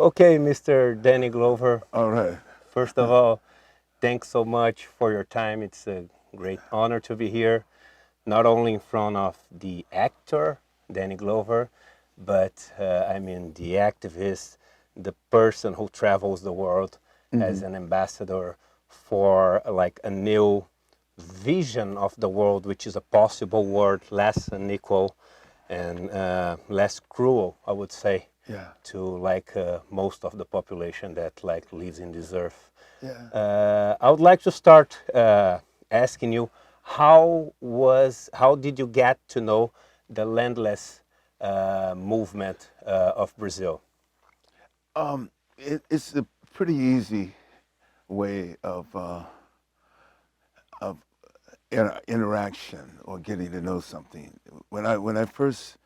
Okay, Mr. Danny Glover. All right. First of all, thanks so much for your time. It's a great honor to be here, not only in front of the actor, Danny Glover, but the activist, the person who travels the world as an ambassador for like a new vision of the world, which is a possible world, less unequal and less cruel, I would say, Yeah. to like most of the population that like lives in this earth. Yeah. I would like to start asking you, how did you get to know the landless movement of Brazil? It's a pretty easy way of interaction or getting to know something. When I first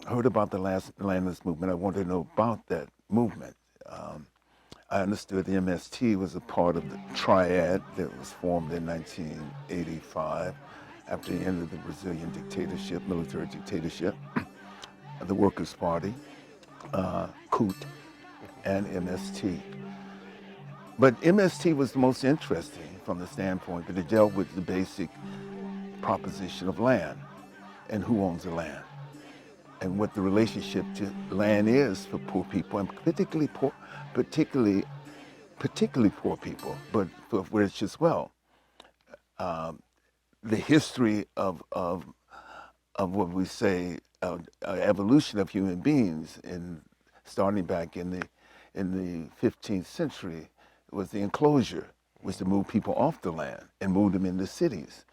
heard about the landless movement, I wanted to know about that movement. I understood the MST was a part of the triad that was formed in 1985 after the end of the Brazilian dictatorship, military dictatorship, the Workers' Party, Curta, and MST. But MST was the most interesting from the standpoint that it dealt with the basic proposition of land and who owns the land and what the relationship to land is for poor people, and particularly poor people, but for rich as well. The history of what we say evolution of human beings, starting back in the 15th century, was the enclosure, was to move people off the land and move them into cities,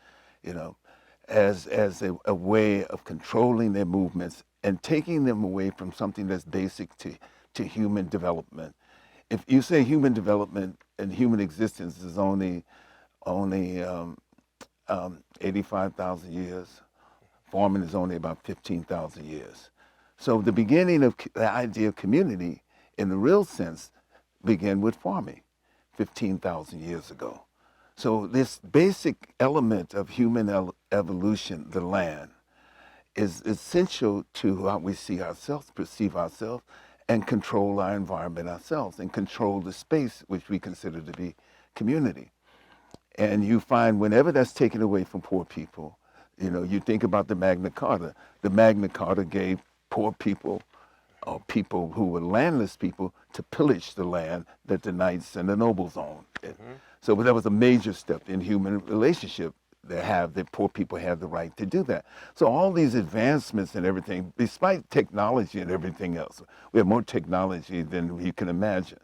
as a way of controlling their movements and taking them away from something that's basic to human development. If you say human development and human existence is only 85,000 years, farming is only about 15,000 years. So the beginning of the idea of community in the real sense began with farming 15,000 years ago. So this basic element of human evolution, the land, is essential to how we see ourselves, perceive ourselves, and control our environment ourselves, and control the space which we consider to be community. And you find whenever that's taken away from poor people, you think about the Magna Carta. The Magna Carta gave poor people, or people who were landless people, to pillage the land that the knights and the nobles owned. So that was a major step in human relationship, that poor people have the right to do that. So all these advancements and everything, despite technology and everything else, we have more technology than you can imagine.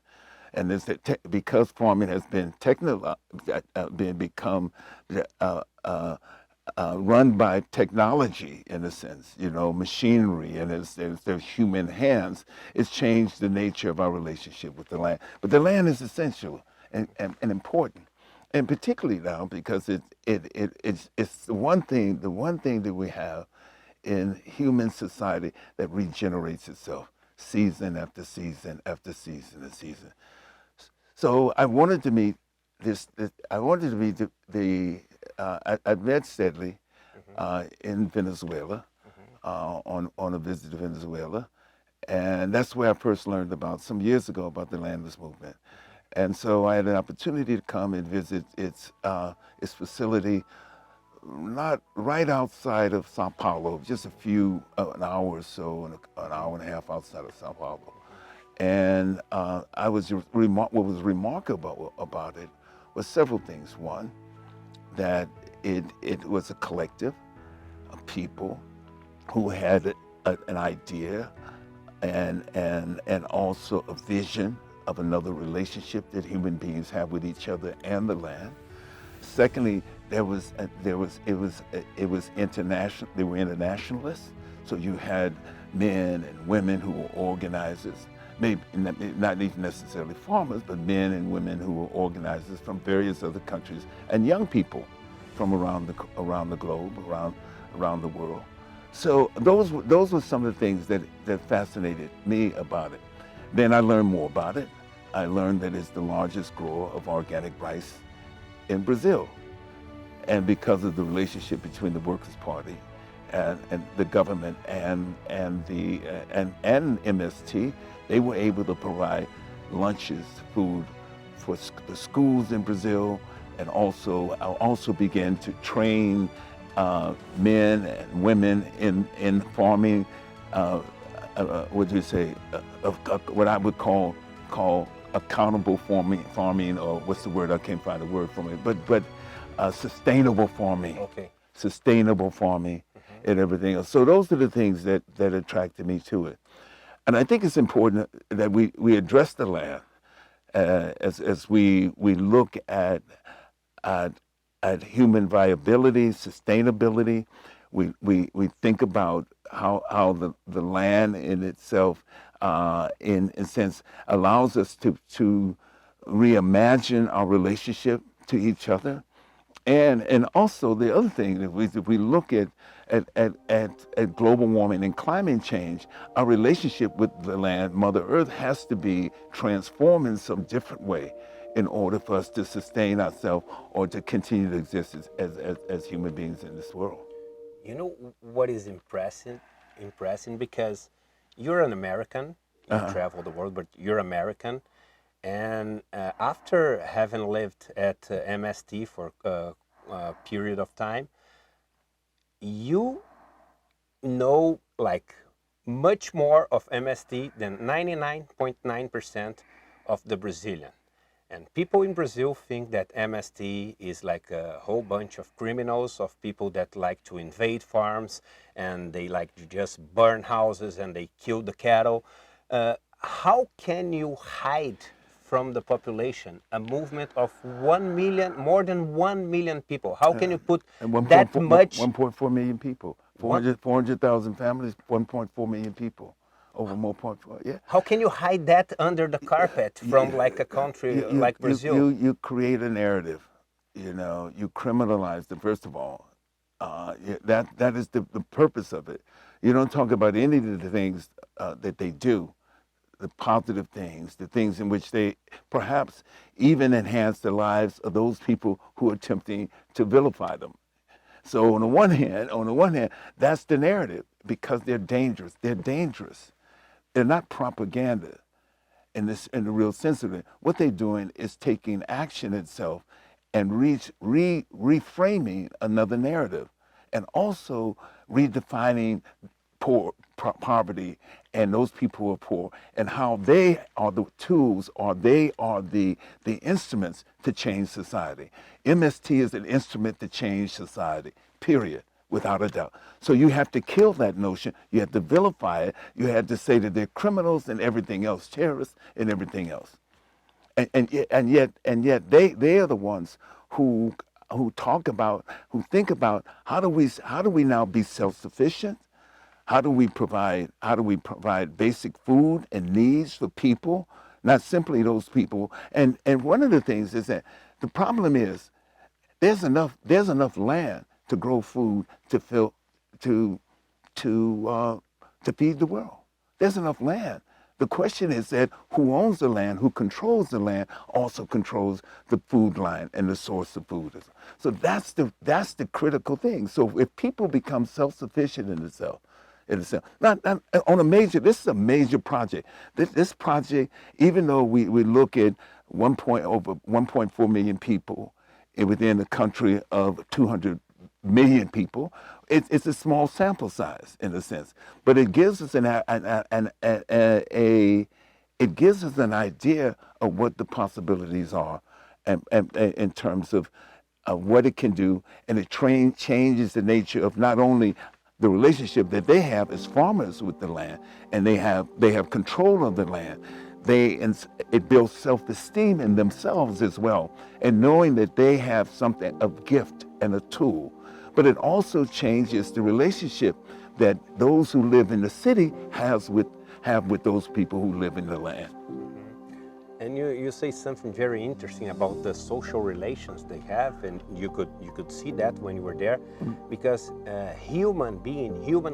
And because farming has been become run by technology in a sense, machinery, and there's human hands, it's changed the nature of our relationship with the land. But the land is essential and important, and particularly now because it's the one thing that we have in human society that regenerates itself season after season after season and season. So I wanted to meet I met Steadley in Venezuela on a visit to Venezuela, and that's where I first learned some years ago about the landless movement. And so I had an opportunity to come and visit its facility, not right outside of Sao Paulo, just an hour or so, an hour and a half outside of Sao Paulo. And what was remarkable about it was several things. One, that it was a collective of people who had an idea and also a vision of another relationship that human beings have with each other and the land. Secondly, it was international. They were internationalists. So you had men and women who were organizers, maybe not even necessarily farmers, but men and women who were organizers from various other countries, and young people from around the globe, around the world. So those were some of the things that fascinated me about it. Then I learned more about it. I learned that it's the largest grower of organic rice in Brazil. And because of the relationship between the Workers' Party and the government and MST, They were able to provide lunches, food for the schools in Brazil, and also began to train men and women in farming. What do you say? What I would call accountable farming, or what's the word? I can't find a word for it. But sustainable farming. Okay. Sustainable farming and everything else. So those are the things that attracted me to it. And I think it's important that we address the land as we look at human viability, sustainability. We think about how the land in itself, in a sense, allows us to reimagine our relationship to each other. And also the other thing, if we look at global warming and climate change, our relationship with the land, Mother Earth, has to be transformed in some different way in order for us to sustain ourselves or to continue to exist as human beings in this world. You know what is impressive because you're an American, you travel the world, but you're American. And after having lived at MST for a period of time, you know like much more of MST than 99.9% of the Brazilian. And people in Brazil think that MST is like a whole bunch of criminals, of people that like to invade farms and they like to just burn houses and they kill the cattle. How can you hide from the population a movement of 1 million, more than 1 million people? How can you put that much? 1.4 million people, 400,000 families, 1.4 million people. Over 1.4, yeah. How can you hide that under the carpet from like a country like Brazil? You create a narrative, you criminalize them, first of all. That is the purpose of it. You don't talk about any of the things that they do, the positive things, the things in which they perhaps even enhance the lives of those people who are attempting to vilify them. So on the one hand, that's the narrative, because they're dangerous. They're dangerous. They're not propaganda in the real sense of it. What they're doing is taking action itself and reframing another narrative, and also redefining poverty and those people who are poor, and how they are the tools, or they are the instruments to change society. MST is an instrument to change society, period. Without a doubt. So you have to kill that notion. You have to vilify it. You have to say that they're criminals and everything else, terrorists and everything else. And yet they are the ones who think about how do we now be self-sufficient? How do we provide basic food and needs for people, not simply those people? And one of the things is that the problem is there's enough land to grow food to feed the world. There's enough land. The question is that who owns the land, who controls the land, also controls the food line and the source of food. So that's the critical thing. So if people become self-sufficient in itself, not on a major. This is a major project. This project, even though we look at over 1.4 million people within a country of 200 million people, it's a small sample size in a sense, but it gives us it gives us an idea of what the possibilities are, and in terms of what it can do, and it changes the nature of not only the relationship that they have as farmers with the land, and they have control of the land. It builds self-esteem in themselves as well, and knowing that they have something of gift and a tool. But it also changes the relationship that those who live in the city have with those people who live in the land. And you say something very interesting about the social relations they have, and you could see that when you were there, because human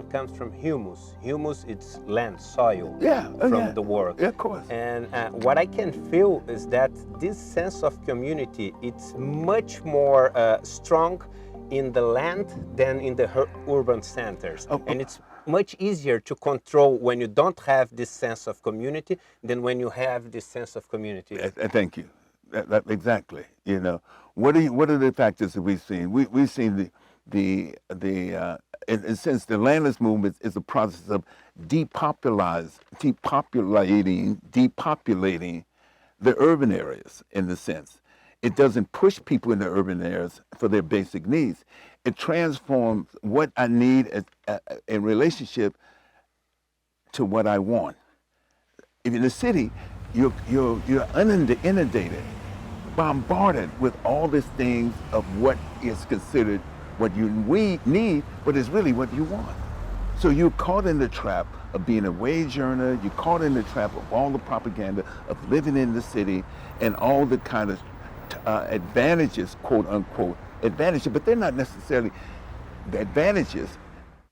comes from humus. Humus, it's land, soil, from the work. Yeah, of course. And what I can feel is that this sense of community, it's much more strong in the land than in the urban centers. And it's much easier to control when you don't have this sense of community than when you have this sense of community. Thank you. Exactly. You know, what are the factors that we've seen? We've seen in a sense, the landless movement is a process of depopulating the urban areas, in the sense. It doesn't push people into urban areas for their basic needs. It transforms what I need in relationship to what I want. If in the city, you're inundated, bombarded with all these things of what is considered what you need, but it's really what you want. So you're caught in the trap of being a wage earner, you're caught in the trap of all the propaganda of living in the city and all the kind of advantages, quote unquote, advantages, but they're not necessarily the advantages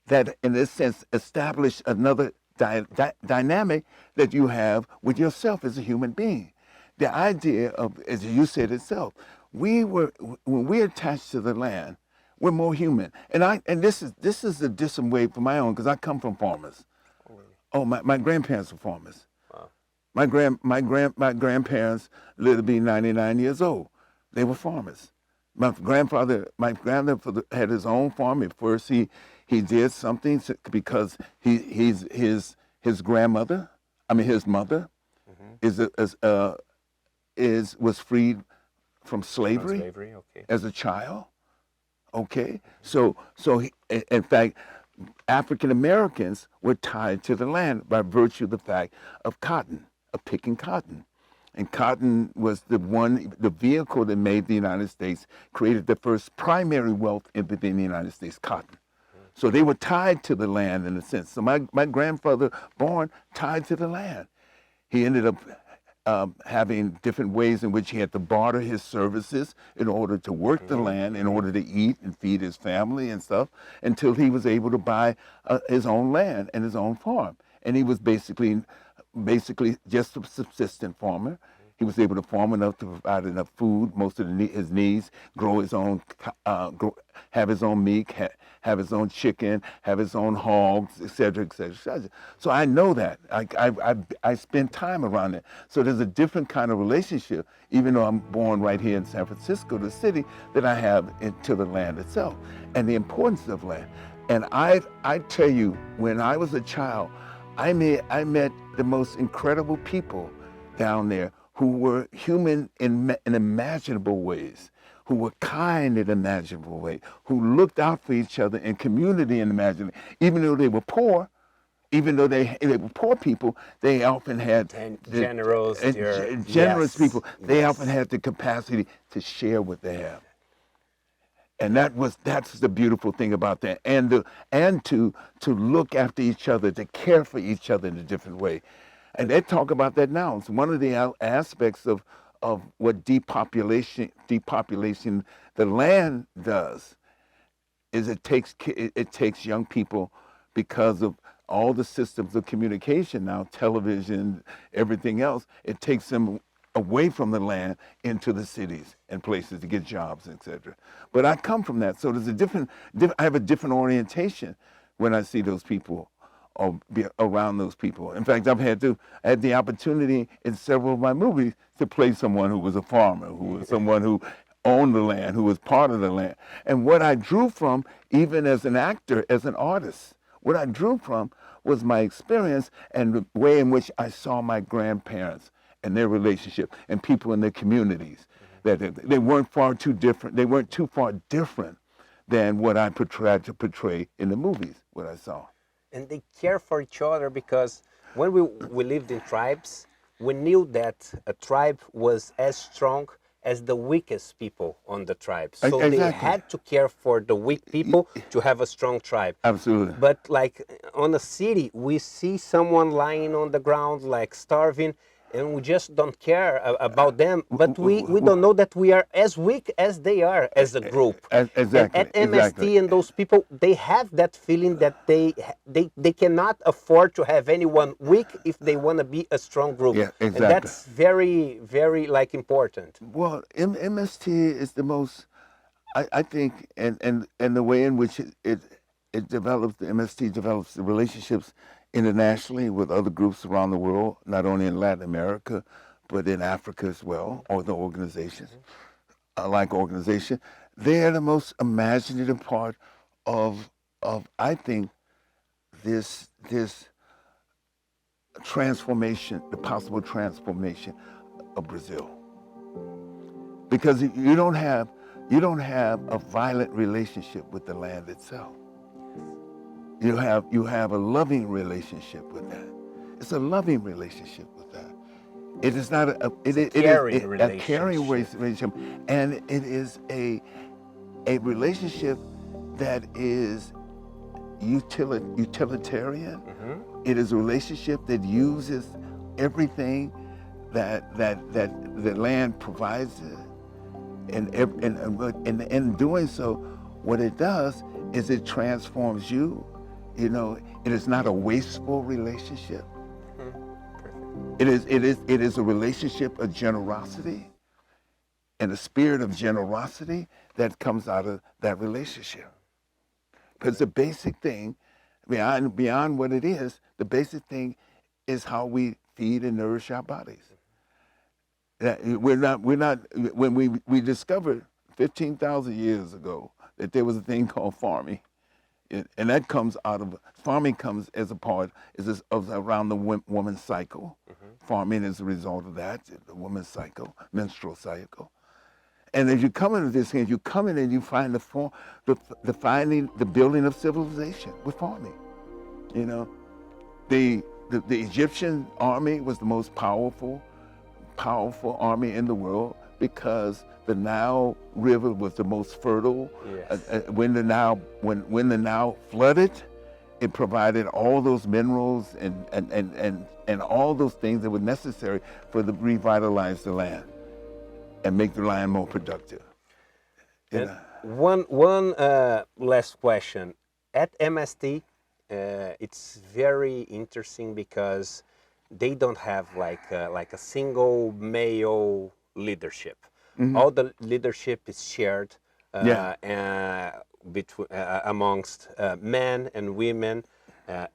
that, in this sense, establish another dynamic that you have with yourself as a human being. The idea of, as you said itself, when we're attached to the land, we're more human. And this is a different way from my own, because I come from farmers. Oh, my grandparents were farmers. Wow. My grandparents lived to be 99 years old. They were farmers. My grandfather had his own farm. At first, he did something because his grandmother, his mother, was freed from slavery, okay, as a child. Okay, so in fact, African Americans were tied to the land by virtue of the fact of cotton, of picking cotton. And cotton was the vehicle that made the United States, created the first primary wealth within the United States, cotton. So they were tied to the land in a sense. So my grandfather, born tied to the land. He ended up having different ways in which he had to barter his services in order to work the land, in order to eat and feed his family and stuff, until he was able to buy his own land and his own farm. And he was basically just a subsistent farmer. He was able to farm enough to provide enough food, most of his needs, grow his own, have his own meat, have his own chicken, have his own hogs, et cetera, et cetera, et cetera. So I know that. I spend time around it. So there's a different kind of relationship, even though I'm born right here in San Francisco, the city, that I have to the land itself and the importance of land. And I tell you, when I was a child, I met the most incredible people down there who were human in imaginable ways, who were kind in imaginable ways, who looked out for each other in community in imaginable. Even though they were poor, even though they were poor people, they often had generous people. They often had the capacity to share what they have. And that's the beautiful thing about that, and to look after each other, to care for each other in a different way. And they talk about that now. It's one of the aspects of what depopulation the land does, is it takes young people, because of all the systems of communication now, television, everything else, it takes them away from the land into the cities and places to get jobs, etc. But I come from that, so there's I have a different orientation when I see those people or be around those people. In fact, I had the opportunity in several of my movies to play someone who was a farmer, who was someone who owned the land, who was part of the land. And what I drew from, even as an actor, as an artist, what I drew from was my experience and the way in which I saw my grandparents and their relationship and people in their communities. That they weren't too far different than what I tried to portray in the movies, what I saw. And they care for each other, because when we lived in tribes, we knew that a tribe was as strong as the weakest people on the tribe. So Exactly. They had to care for the weak people to have a strong tribe. Absolutely. But like on a city, we see someone lying on the ground, like starving, and we just don't care about them. But we don't know that we are as weak as they are as a group. Exactly. And at MST and those people, they have that feeling that they cannot afford to have anyone weak if they want to be a strong group. Yeah, exactly. And that's very, very important. Well, MST is the most, I think, and the way in which it the MST develops the relationships internationally with other groups around the world, not only in Latin America, but in Africa as well, or the organizations, like organization. They're the most imaginative part of I think, this transformation, the possible transformation of Brazil. Because you don't have a violent relationship with the land itself. You have a loving relationship with that. It's a loving relationship with that. It is not a caring relationship, and it is a relationship that is utilitarian. It is a relationship that uses everything that the land provides it. And in doing so, what it does is it transforms you. You know, it is not a wasteful relationship. It is a relationship of generosity, and a spirit of generosity that comes out of that relationship. Because the basic thing, beyond what it is, the basic thing is how we feed and nourish our bodies. We're not. When we discovered 15,000 years ago that there was a thing called farming, and that comes out of farming comes as a part of around the woman's cycle. Farming is a result of that, the woman's cycle, menstrual cycle. And as you come into this thing, you come in and you find the building of civilization with farming. You know, the Egyptian army was the most powerful army in the world because the Nile River was the most fertile. Yes. When the Nile flooded, it provided all those minerals and all those things that were necessary for to revitalize the land and make the land more productive. One last question. At MST, it's very interesting because they don't have like a single male leadership. All the leadership is shared amongst men and women,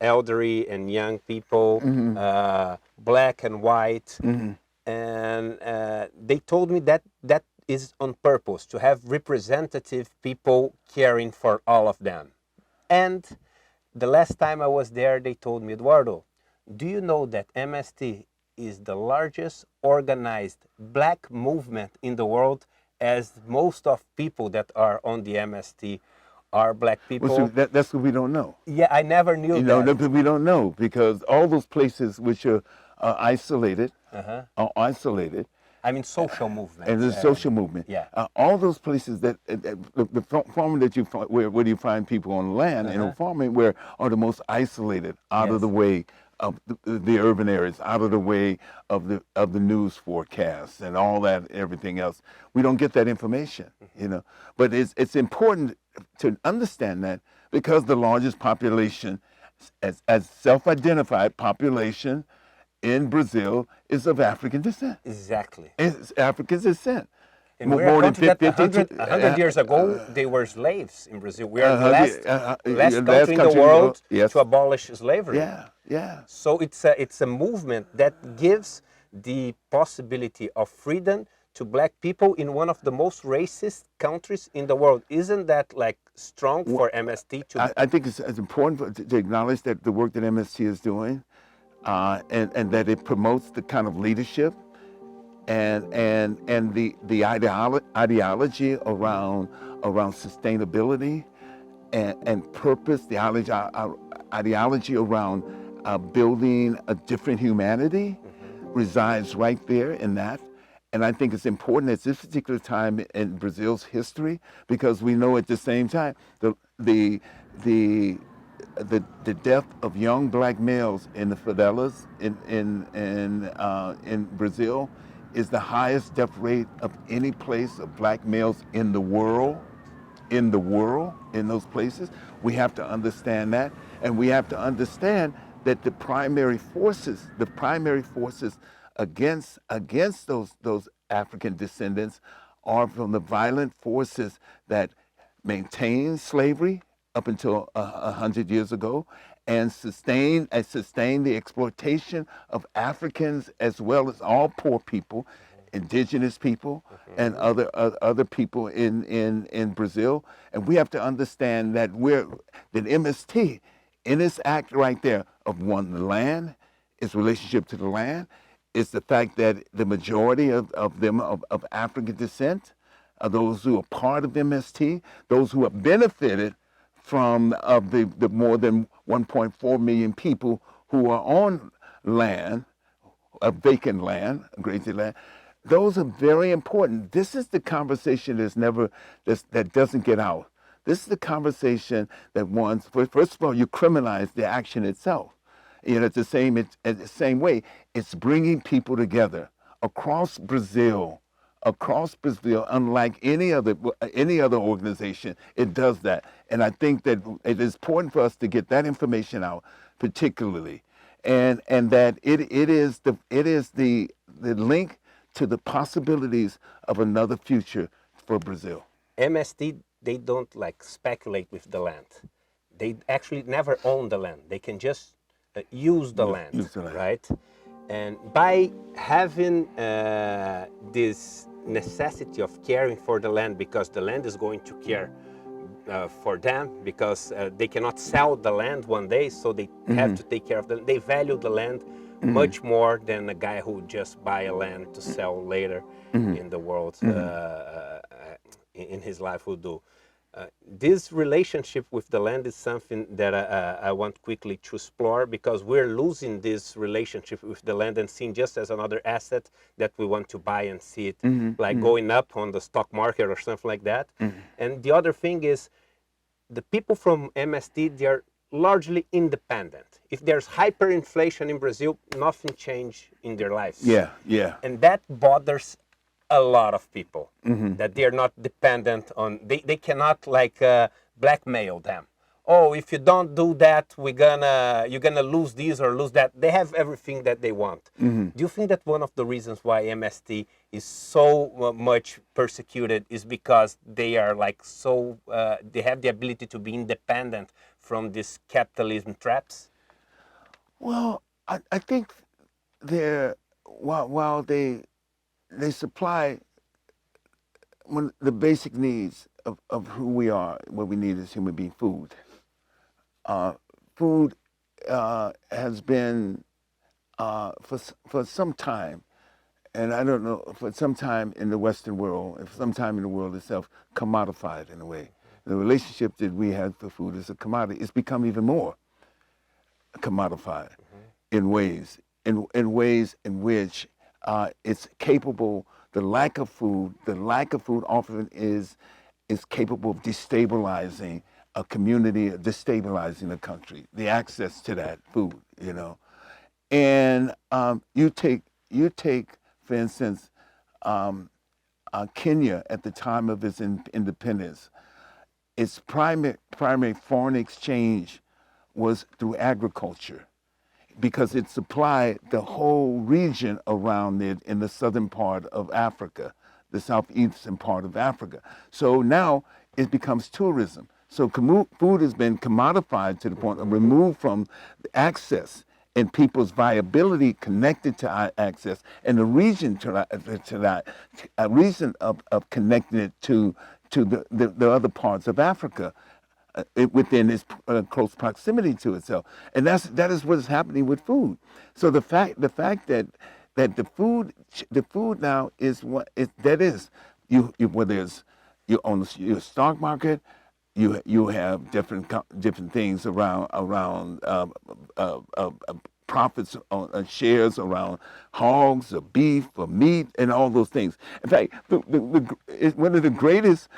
elderly and young people, black and white. And they told me that is on purpose, to have representative people caring for all of them. And the last time I was there, they told me, Eduardo, do you know that MST is the largest organized black movement in the world, as most of people that are on the MST are black people? Well, so that's what we don't know. Yeah, I never knew that. We don't know, because all those places which are isolated, are isolated. I mean, social movement. And the social movement. Yeah. All those places that the farming that you find, where do you find people on land, farming where are the most isolated, out of the way of the urban areas, out of the way of the news forecasts and all that, everything else. We don't get that information, you know. But it's important to understand that, because the largest population, as self-identified population in Brazil, is of African descent. Exactly. It's African descent. And more than 100 years ago, they were slaves in Brazil. We are the last country in the world to abolish slavery. Yeah. So it's a movement that gives the possibility of freedom to black people in one of the most racist countries in the world. Isn't that like strong for MST to? I think it's important to acknowledge that the work that MST is doing, and that it promotes the kind of leadership and the ideology around sustainability and purpose, the ideology around building a different humanity resides right there in that. And I think it's important at this particular time in Brazil's history, because we know at the same time the death of young black males in the favelas in Brazil is the highest death rate of any place of black males in the world, in those places. We have to understand that, and we have to understand that the primary forces against those African descendants are from the violent forces that maintain slavery up until 100 years ago, and sustain the exploitation of Africans as well as all poor people, indigenous people, and other people in Brazil. And we have to understand that that MST, in its act right there of the land, its relationship to the land, is the fact that the majority of them of African descent are those who are part of MST, those who have benefited from the more than 1.4 million people who are on land, a vacant land, a grazing land. Those are very important. This is the conversation that doesn't get out. This is the conversation that first of all, you criminalize the action itself. You know, it's the same way. It's bringing people together across Brazil, unlike any other organization. It does that, and I think that it is important for us to get that information out, particularly, and that it is the link to the possibilities of another future for Brazil. MST, they don't like speculate with the land. They actually never own the land. They can just use the land, right? And by having this necessity of caring for the land, because the land is going to care for them, because they cannot sell the land one day, so they have to take care of the land. They value the land much more than a guy who just buy a land to sell later in the world, in his life will do. This relationship with the land is something that I want quickly to explore, because we're losing this relationship with the land and seeing just as another asset that we want to buy and see it like going up on the stock market or something like that. And the other thing is, the people from MST, they are largely independent. If there's hyperinflation in Brazil, nothing changed in their lives. Yeah, yeah. And that bothers a lot of people, that they're not dependent on, they cannot like blackmail them. Oh, if you don't do that, you're gonna lose this or lose that. They have everything that they want. Do you think that one of the reasons why MST is so much persecuted is because they are like they have the ability to be independent from these capitalism traps? Well, I think while they supply the basic needs of who we are, what we need as human beings, food. Food has been, for some time, and I don't know, for some time in the Western world, and for some time in the world itself, commodified in a way. The relationship that we have for food as a commodity, it's become even more commodified in ways in which it's capable. The lack of food often is capable of destabilizing a community, destabilizing a country. The access to that food, you know, and you take, for instance, Kenya at the time of its independence. Its primary foreign exchange was through agriculture, because it supplied the whole region around it in the southern part of Africa, the southeastern part of Africa. So now it becomes tourism. So food has been commodified to the point of removed from access and people's viability connected to access, and the reason a reason of connecting it to the other parts of Africa. Within its close proximity to itself, and that is what is happening with food. So the fact that the food now is what that is. Whether it's you own your stock market, you have different things around profits on shares around hogs or beef or meat and all those things. In fact, one of the greatest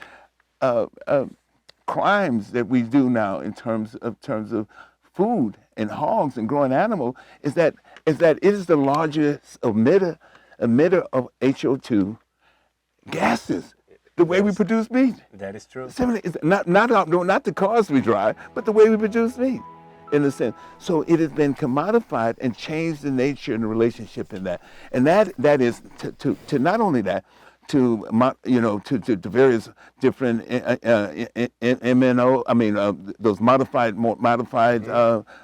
crimes that we do now in terms of food and hogs and growing animal is that it is the largest emitter of HO2 gases. The way we produce meat. That is true. Not the cars we drive, but the way we produce meat, in a sense. So it has been commodified and changed the nature and the relationship in that. And that is to not only that, to to various different MNO. I mean, those modified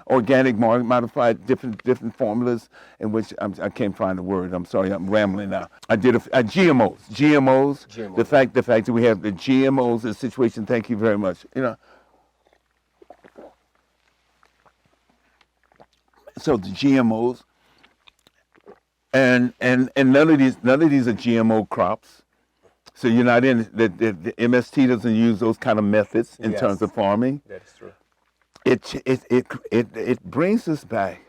organic modified different formulas in which I can't find the word. I'm sorry, I'm rambling now. I did GMOs. The fact that we have the GMOs, the situation. Thank you very much. So the GMOs. And none of these are GMO crops, so you're not in the MST doesn't use those kind of methods in terms of farming. That is true. It brings us back.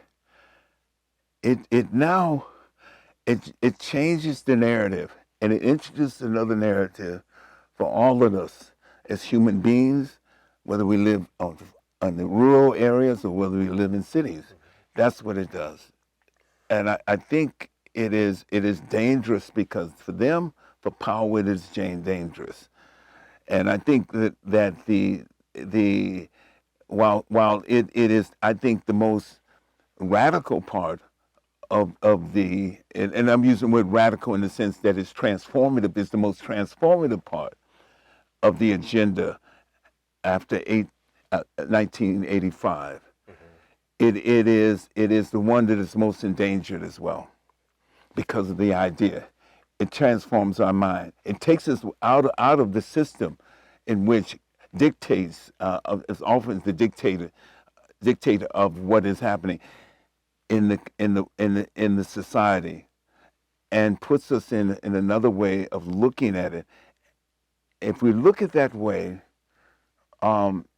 It changes the narrative, and it introduces another narrative for all of us as human beings, whether we live on the rural areas or whether we live in cities. That's what it does. And I think it is dangerous because for them, for power, it is dangerous. And I think that while it is, I think the most radical part of the, and I'm using the word radical in the sense that it's transformative, is the most transformative part of the agenda after 1985. It is the one that is most endangered as well, because of the idea. It transforms our mind. It takes us out of the system in which dictates, is often the dictator of what is happening in the society, and puts us in another way of looking at it. If we look at that way,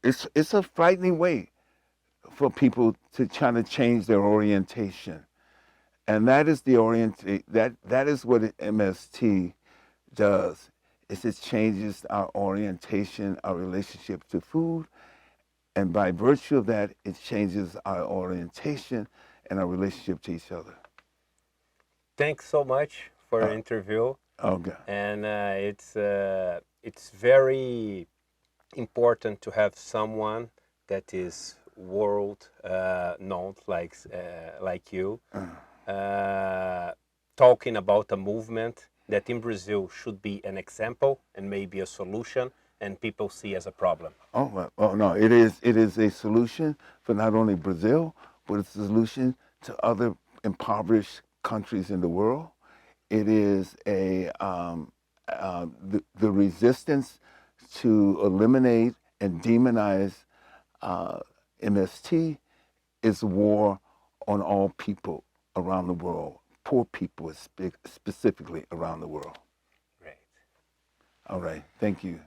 it's a frightening way for people to try to change their orientation. And that is that is what MST does. Is it changes our orientation, our relationship to food, and by virtue of that, it changes our orientation and our relationship to each other. Thanks so much for your interview. Okay. And it's very important to have someone that is world known like you, talking about a movement that in Brazil should be an example and maybe a solution, and people see as a problem. Oh no, it is a solution for not only Brazil, but it's a solution to other impoverished countries in the world. It is the resistance to eliminate and demonize MST is a war on all people around the world, poor people specifically around the world. Great. All right, thank you.